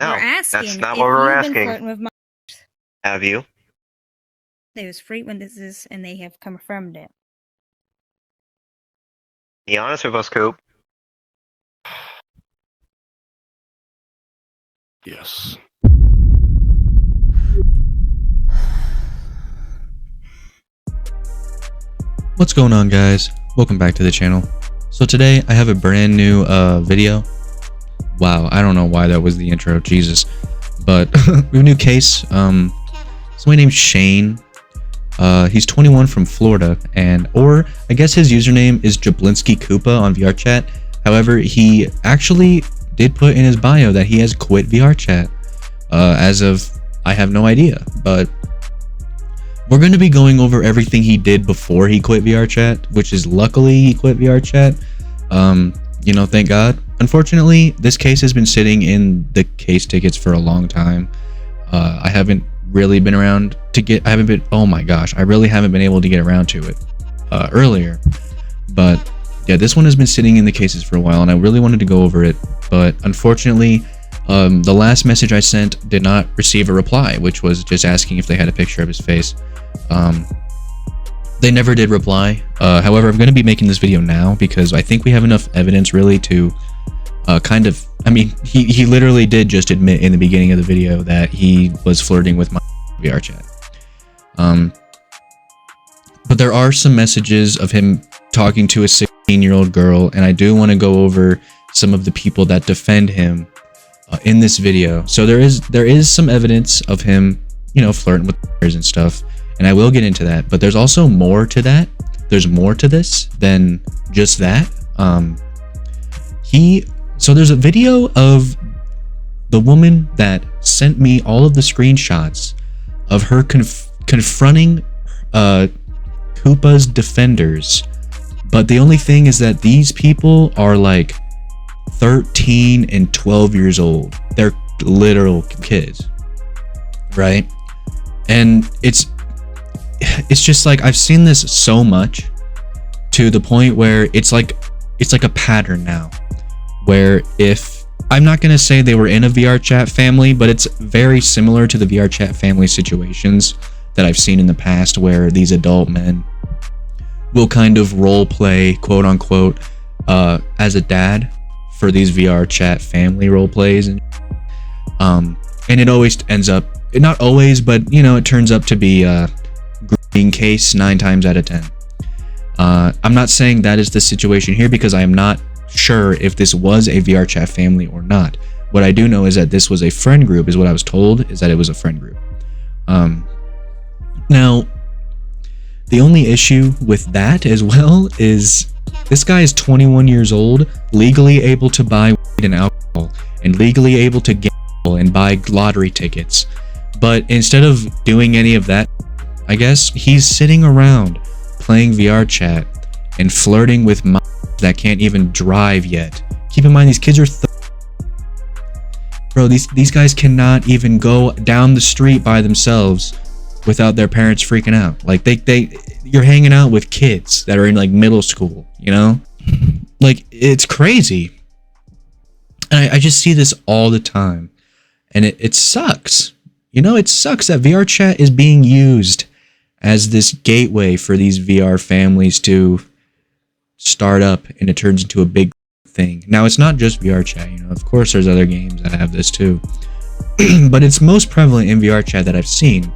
No, we're asking. that's not if what we're you've been asking. flirting with minors. Have you? There's 3 witnesses, and they have confirmed it. Be honest with us, Coop. Yes. What's going on, guys? Welcome back to the channel. So today I have a brand new video. Wow, I don't know why that was the intro, Jesus. But we have a new case. Somebody named Shane. He's 21 from Florida, or I guess his username is Jablinski Koopa on VRChat. However, he actually did put in his bio that he has quit VRChat. As of, I have no idea, but we're going to be going over everything he did before he quit VRChat, which is luckily he quit VRChat. You know, thank God. Unfortunately, this case has been sitting in the case tickets for a long time. I haven't really been around to get, oh my gosh, I really haven't been able to get around to it earlier. But yeah, this one has been sitting in the cases for a while, and I really wanted to go over it. But unfortunately, the last message I sent did not receive a reply, which was just asking if they had a picture of his face. They never did reply. However, I'm going to be making this video now because I think we have enough evidence really to kind of, I mean, he literally did just admit in the beginning of the video that he was flirting with my VRChat. But there are some messages of him talking to a 16-year-old girl, and I do want to go over some of the people that defend him in this video. So there is some evidence of him, you know, flirting with girls and stuff, and I will get into that. But there's also more to that. There's more to this than just that. So there's a video of the woman that sent me all of the screenshots of her confronting Koopa's defenders. But the only thing is that these people are like 13 and 12 years old. They're literal kids, right? And it's just like, I've seen this so much to the point where it's like a pattern now, where if I'm not going to say they were in a VRChat family, but it's very similar to the VRChat family situations that I've seen in the past, where these adult men will kind of role play, quote unquote, as a dad for these VRChat family role plays, and it always ends up, not always, but you know, it turns up to be a green case 9 times out of 10. I'm not saying that is the situation here because I am not sure if this was a VRChat family or not. What I do know is that this was a friend group, is what I was told, is that it was a friend group. Now, the only issue with that as well is this guy is 21 years old, legally able to buy weed and alcohol, and legally able to gamble and buy lottery tickets. But instead of doing any of that, I guess he's sitting around playing VRChat and flirting with minors that can't even drive yet. Keep in mind, these kids are bro, these guys cannot even go down the street by themselves without their parents freaking out. Like you're hanging out with kids that are in like middle school, you know? Like, it's crazy. And I just see this all the time, and it sucks. You know, it sucks that VRChat is being used as this gateway for these VR families to start up, and it turns into a big thing. Now, it's not just VRChat, you know, of course there's other games that have this too. But it's most prevalent in VRChat that I've seen,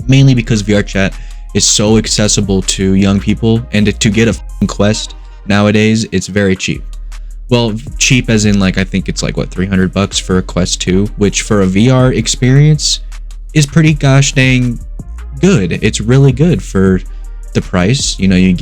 mainly because VRChat is so accessible to young people, and to get a quest nowadays, it's very cheap. Well, cheap as in, like, I think it's like, what, $300 for a Quest 2, which for a VR experience is pretty gosh dang good. It's really good for the price. You know, you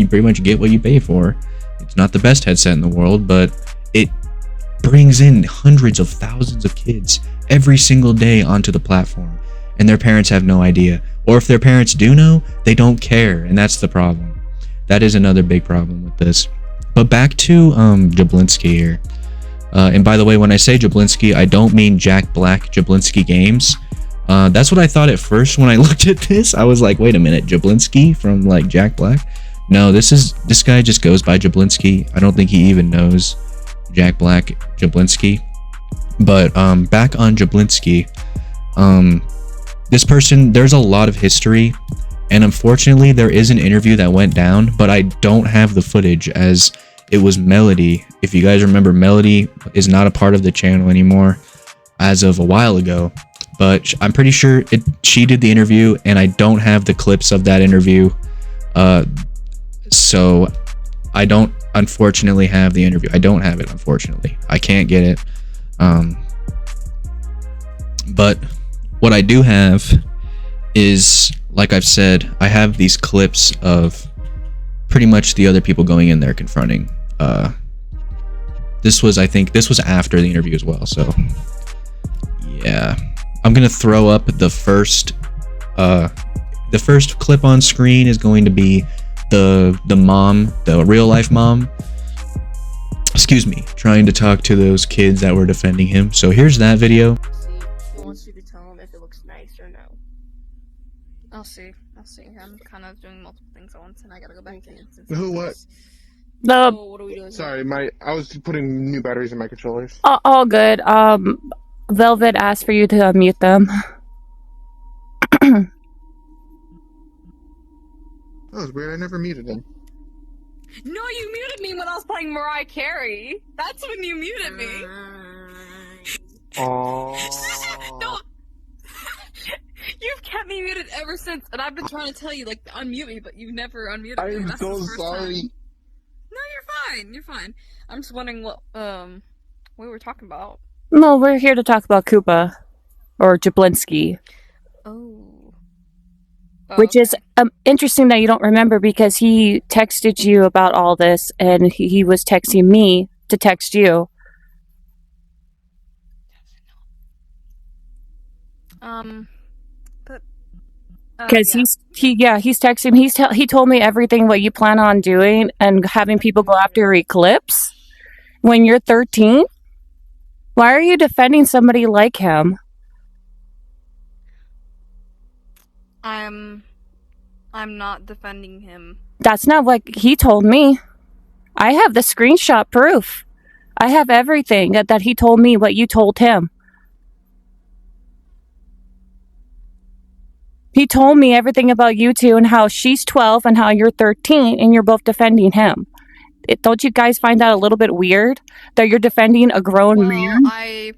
pretty much get what you pay for. It's not the best headset in the world, but it brings in hundreds of thousands of kids every single day onto the platform, and their parents have no idea. Or if their parents do know, they don't care, and that's the problem. That is another big problem with this. But back to Jablinski here. And by the way, when I say Jablinski, I don't mean Jack Black Jablinski Games. That's what I thought at first when I looked at this. I was like, wait a minute, Jablinski from like Jack Black? No, this guy just goes by Jablinski. I don't think he even knows Jack Black Jablinski. But back on Jablinski, this person, there's a lot of history, and unfortunately there is an interview that went down, but I don't have the footage, as it was Melody. If you guys remember, Melody is not a part of the channel anymore as of a while ago, but I'm pretty sure she did the interview, and I don't have the clips of that interview, so I don't unfortunately have the interview. I don't have it, unfortunately. I can't get it. But what I do have is, like I've said, I have these clips of pretty much the other people going in there confronting. I think this was after the interview as well, so yeah. I'm gonna throw up the first clip on screen is going to be the mom, the real life mom, excuse me, trying to talk to those kids that were defending him. So here's that video. He wants you to tell him if it looks nice or no. I'll see. I'm kind of doing multiple things at once, and I gotta go back to it. Who, what? So what are we doing? Sorry, I was putting new batteries in my controllers. All good. Velvet asked for you to unmute them. That was weird. I never muted him. No, you muted me when I was playing Mariah Carey. That's when you muted me. Aww. No. You've kept me muted ever since, and I've been trying to tell you, like, to unmute me, but you never unmuted me. I'm That's so the first sorry. time. No, you're fine. I'm just wondering what we were talking about. No, we're here to talk about Koopa. Or Jablinski. Oh. Which is interesting that you don't remember, because he texted you about all this, and he was texting me to text you. Because yeah. he's texting. He told me everything what you plan on doing and having people go after your Eclipse when you're 13. Why are you defending somebody like him? I'm not defending him. That's not what he told me. I have the screenshot proof. I have everything that he told me what you told him. He told me everything about you two and how she's 12 and how you're 13 and you're both defending him. Don't you guys find that a little bit weird that you're defending a grown man? I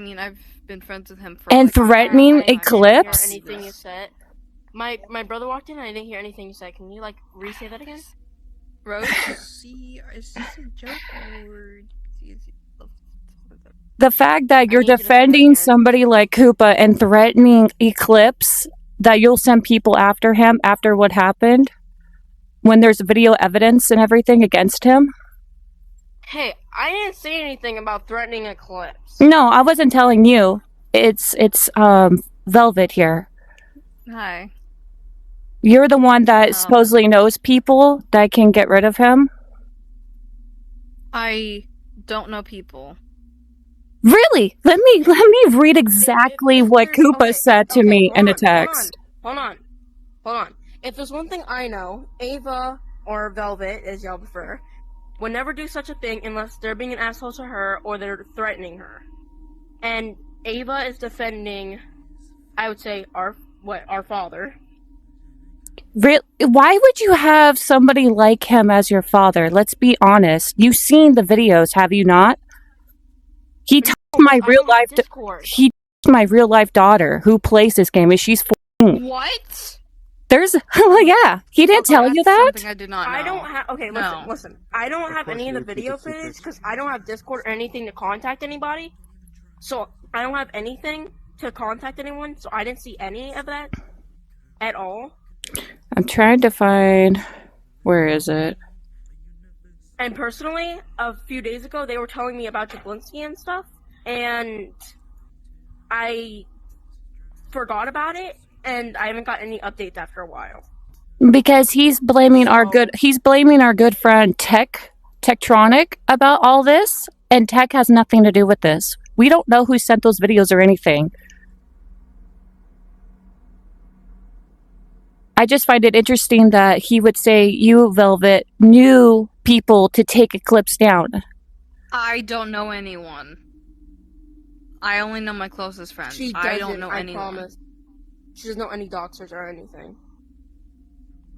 mean, I've been friends with him for And like, threatening I didn't Eclipse? hear anything you said. My brother walked in and I didn't hear anything you said. Can you, like, re-say that again? Rose? See, is this a joke or? The fact that you're need you to say that defending again. somebody like Koopa and threatening Eclipse, that you'll send people after him after what happened, when there's video evidence and everything against him? Hey, I didn't say anything about threatening Eclipse. No, I wasn't telling you. It's Velvet here. Hi. You're the one that supposedly knows people that can get rid of him. I don't know people. Really? Let me read exactly what Koopa said to me in a text. Hold on. If there's one thing I know, Ava or Velvet, as y'all prefer, would never do such a thing unless they're being an asshole to her or they're threatening her. And Ava is defending, I would say, our father. Why would you have somebody like him as your father? Let's be honest. You've seen the videos, have you not? He touched my real life. He touched my real life daughter who plays this game, and she's 14. What? There's, yeah. He didn't tell you that. Something I did not know. I don't have. Okay, No. listen. I don't have any of the video footage because I don't have Discord or anything to contact anybody. So I don't have anything to contact anyone. So I didn't see any of that at all. I'm trying to find. Where is it? And personally, a few days ago, they were telling me about Jablinski and stuff, and I forgot about it, and I haven't got any updates after a while. Because he's blaming our good friend Tektronic about all this, and Tech has nothing to do with this. We don't know who sent those videos or anything. I just find it interesting that he would say you, Velvet, knew people to take Eclipse down. I don't know anyone. I only know my closest friends. She doesn't, I don't know I anyone. promise. She doesn't know any doxers or anything.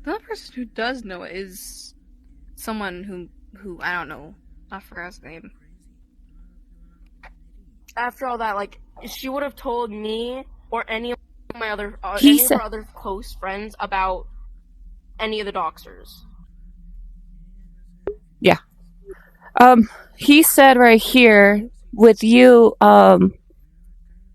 The only person who does know it is someone who I don't know. I forgot his name. After all that, like, she would have told me or any of my other He any of said- her other close friends about any of the doxers. He said right here with you, do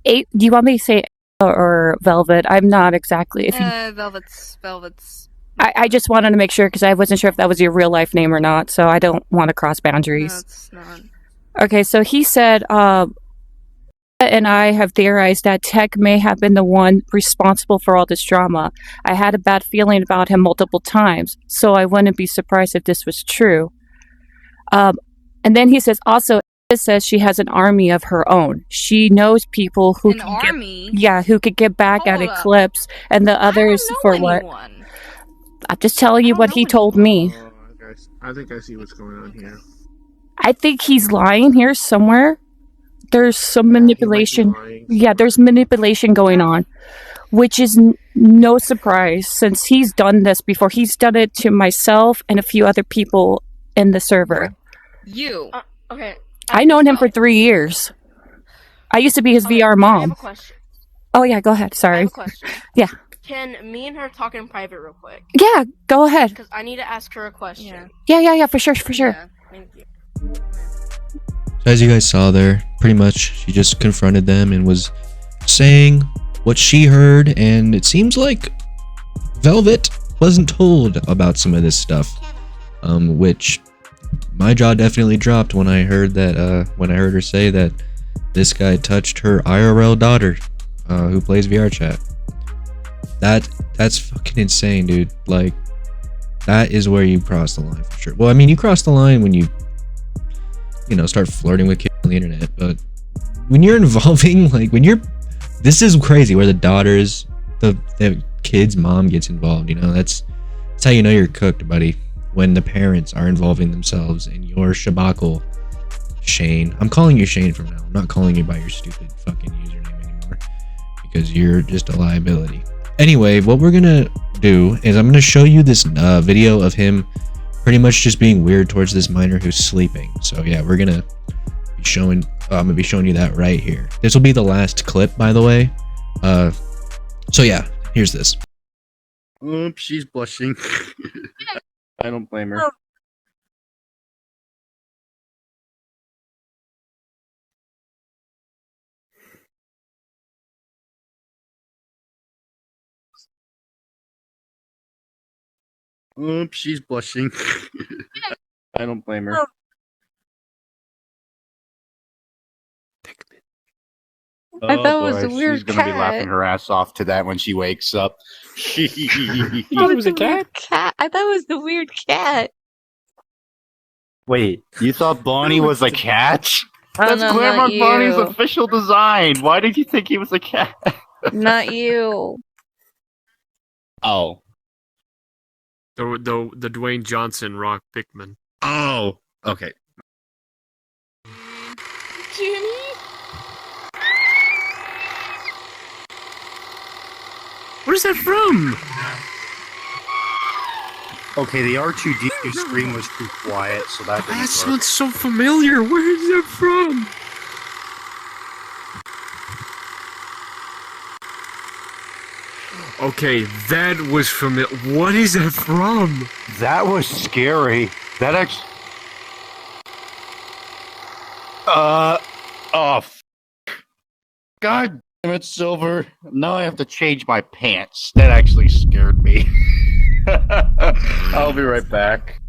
you want me to say or Velvet? I'm not exactly. If you, Velvet's. I just wanted to make sure because I wasn't sure if that was your real life name or not, so I don't want to cross No, boundaries. it's not. Okay, so he said, and I have theorized that Tech may have been the one responsible for all this drama. I had a bad feeling about him multiple times, so I wouldn't be surprised if this was true. And then he says, also, it says she has an army of her own. She knows people who An army? who could get back at Hold up. Eclipse, and the others I for don't know what? anyone. I'm just telling you I what don't he know told me. Oh, I think I see what's going on here. I think he's lying here somewhere. There's some manipulation. He might be lying Yeah, there's somewhere. manipulation going on, which is no surprise since he's done this before. He's done it to myself and a few other people in the server. You. Okay. I known him for 3 years. I used to be his Okay, VR I have mom. a question. Oh yeah, go ahead. I Sorry. have a question. Yeah. Can me and her talk in private real quick? Yeah, go ahead. Because I need to ask her a question. Yeah, for sure. Yeah. Thank you. So as you guys saw there, pretty much she just confronted them and was saying what she heard, and it seems like Velvet wasn't told about some of this stuff, which my jaw definitely dropped when I heard that. When I heard her say that this guy touched her IRL daughter, who plays VRChat. That's fucking insane, dude. Like, that is where you cross the line for sure. Well, I mean, you cross the line when you start flirting with kids on the internet, but when you're involving, like, this is crazy where the kid's mom gets involved, that's how you know you're cooked, buddy. When the parents are involving themselves in your shabacle. Shane. I'm calling you Shane from now. I'm not calling you by your stupid fucking username anymore because you're just a liability. Anyway, what we're gonna do is I'm gonna show you this video of him pretty much just being weird towards this minor who's sleeping. So yeah, I'm gonna be showing you that right here. This will be the last clip, by the way. So yeah, here's this. Oops, she's blushing. I don't blame her. Oops, she's blushing. I don't blame her. I thought it was a She's weird gonna be laughing cat. her ass off to that when she wakes up. I thought it was a cat? I thought it was the weird cat. Wait, you thought Bonnie was a cat? Oh, That's no, Claremont not Bonnie's you. official design. Why did you think he was a cat? Not you. Oh. The Dwayne Johnson Rock Pickman. Oh. Okay. Jimmy? What is that from? Okay, the R2D2 scream was too quiet, so that didn't That work. sounds so familiar. Where is that from? Okay, that was familiar. What is that from? That was scary. That actually. Oh. God damn it, Silver. Now I have to change my pants. That actually scared me. I'll be right back.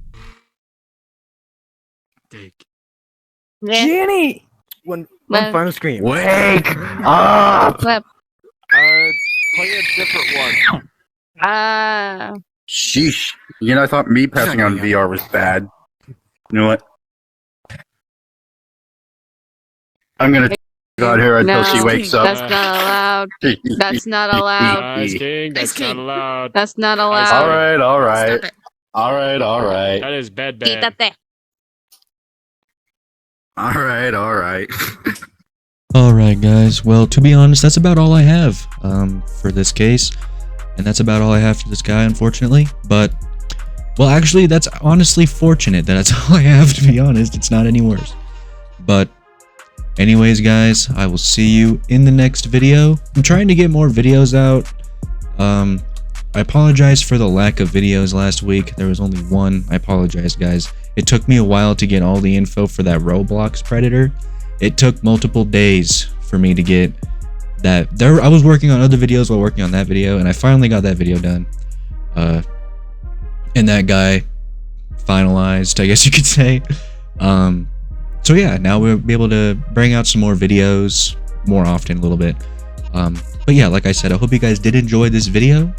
Jenny! One final scream. Wake up! Play a different one. Sheesh. I thought me passing on VR was bad. You know what? I'm gonna out here until she wakes up. That's not allowed. That's not allowed. Ice King, that's not allowed. That's not allowed. Alright. Alright. That is bad. Quítate. Alright. Alright guys, well to be honest, that's about all I have for this case. And that's about all I have for this guy, unfortunately. But, well actually, that's honestly fortunate that that's all I have, to be honest. It's not any worse. But, anyways guys, I will see you in the next video. I'm trying to get more videos out. I apologize for the lack of videos last week. There was only one. I apologize guys. It took me a while to get all the info for that Roblox Predator. It took multiple days for me to get that. I was working on other videos while working on that video, and I finally got that video done. And that guy finalized, I guess you could say. So yeah, now we'll be able to bring out some more videos more often a little bit. But yeah, like I said, I hope you guys did enjoy this video.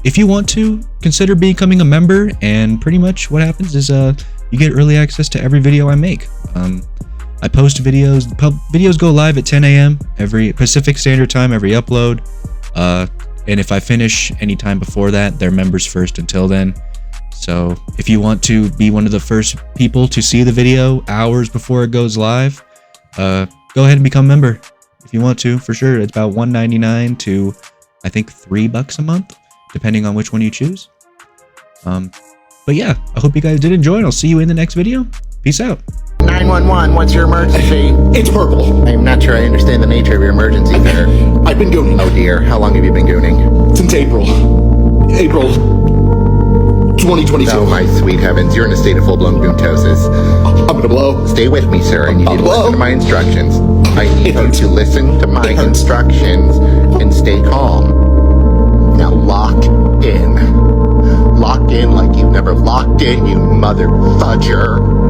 If you want to, consider becoming a member, and pretty much what happens is you get early access to every video I make. I post videos. Videos go live at 10 a.m. every Pacific Standard Time, every upload. And if I finish any time before that, they're members first until then. So if you want to be one of the first people to see the video hours before it goes live, go ahead and become a member if you want to, for sure. It's about $1.99 to I think $3 a month, depending on which one you choose. But yeah, I hope you guys did enjoy, and I'll see you in the next video. Peace out. 911, what's your emergency? It's purple. I'm not sure I understand the nature of your emergency there. I've been gooning. Oh dear, how long have you been gooning? Since April 2022. Oh my sweet heavens, you're in a state of full-blown goontosis. I'm gonna blow. Stay with me, sir, and you need to listen to my instructions. I need you to listen to my instructions and stay calm. Now lock in. Lock in like you've never locked in, you mother fudger.